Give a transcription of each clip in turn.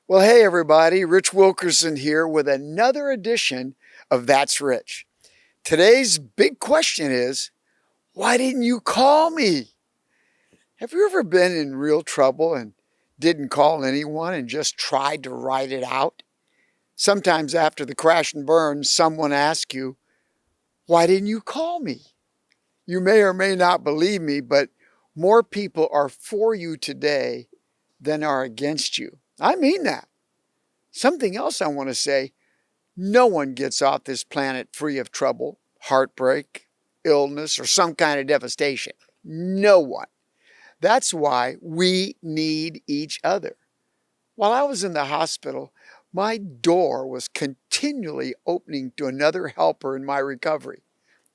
Well, hey everybody, Rich Wilkerson here with another edition of That's Rich. Today's big question is, why didn't you call me? Have you ever been in real trouble and didn't call anyone and just tried to ride it out? Sometimes after the crash and burn, someone asks you, why didn't you call me? You may or may not believe me, but more people are for you today than are against you. I mean that. Something else I want to say, no one gets off this planet free of trouble, heartbreak, illness, or some kind of devastation. No one. That's why we need each other. While I was in the hospital, my door was continually opening to another helper in my recovery.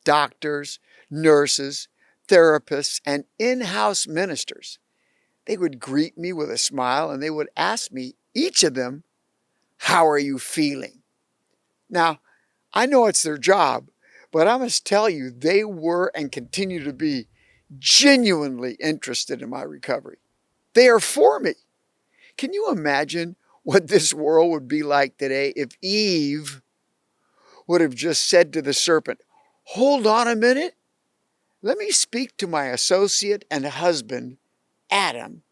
Doctors, nurses, therapists, and in-house ministers. They would greet me with a smile and they would ask me, each of them, how are you feeling? Now, I know it's their job, but I must tell you, they were and continue to be genuinely interested in my recovery. They are for me. Can you imagine what this world would be like today if Eve would have just said to the serpent, hold on a minute, let me speak to my associate and husband, Adam,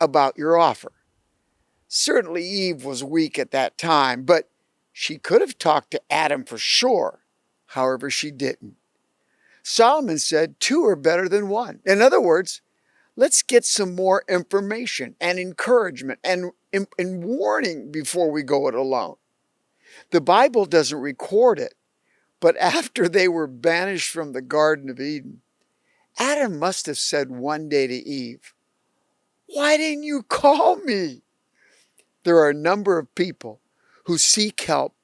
about your offer. Certainly Eve was weak at that time, but she could have talked to Adam for sure. However, she didn't. Solomon said two are better than one. In other words, let's get some more information and encouragement and warning before we go it alone. The Bible doesn't record it, but after they were banished from the Garden of Eden, Adam must have said one day to Eve, why didn't you call me? There are a number of people who seek help,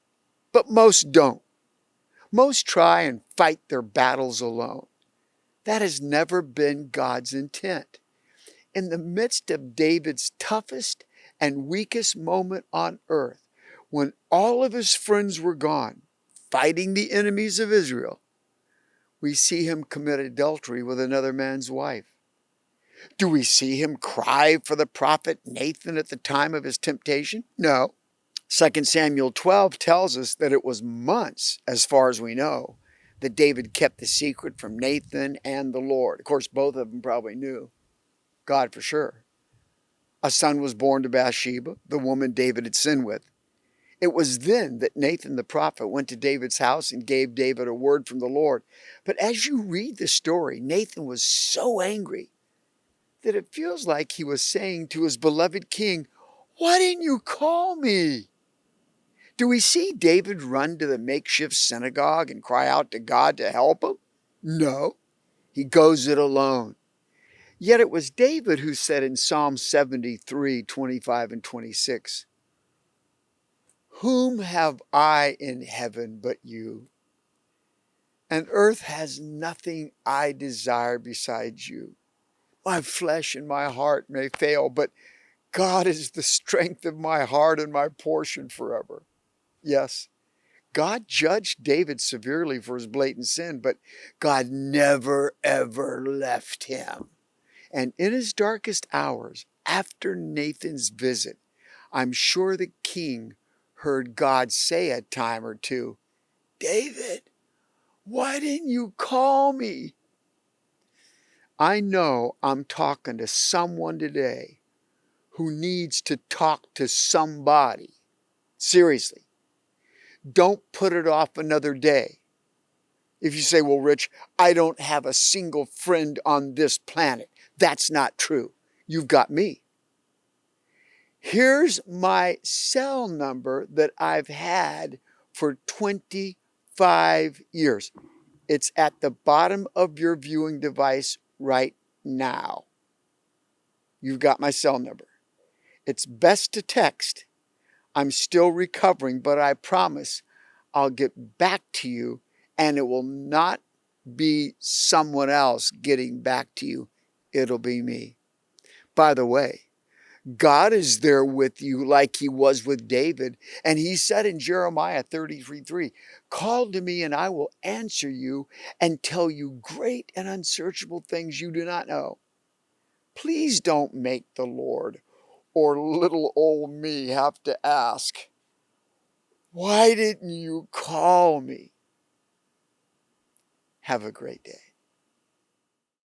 but most don't. Most try and fight their battles alone. That has never been God's intent. In the midst of David's toughest and weakest moment on earth, when all of his friends were gone, fighting the enemies of Israel, we see him commit adultery with another man's wife. Do we see him cry for the prophet Nathan at the time of his temptation? No. 2 Samuel 12 tells us that it was months, as far as we know, that David kept the secret from Nathan and the Lord. Of course, both of them probably knew God for sure. A son was born to Bathsheba, the woman David had sinned with. It was then that Nathan the prophet went to David's house and gave David a word from the Lord. But as you read the story, Nathan was so angry that it feels like he was saying to his beloved king, why didn't you call me? Do we see David run to the makeshift synagogue and cry out to God to help him? No, he goes it alone. Yet it was David who said in Psalm 73, 25 and 26, whom have I in heaven but you? And earth has nothing I desire besides you. My flesh and my heart may fail, but God is the strength of my heart and my portion forever. Yes, God judged David severely for his blatant sin, but God never, ever left him. And in his darkest hours, after Nathan's visit, I'm sure the king heard God say a time or two, David, why didn't you call me? I know I'm talking to someone today who needs to talk to somebody. Seriously, don't put it off another day. If you say, well, Rich, I don't have a single friend on this planet. That's not true. You've got me. Here's my cell number that I've had for 25 years. It's at the bottom of your viewing device right now. You've got my cell number. It's best to text. I'm still recovering, but I promise I'll get back to you, and it will not be someone else getting back to you. It'll be me. By the way, God is there with you like he was with David. And he said in Jeremiah 33:3, call to me and I will answer you and tell you great and unsearchable things you do not know. Please don't make the Lord or little old me have to ask, why didn't you call me? Have a great day.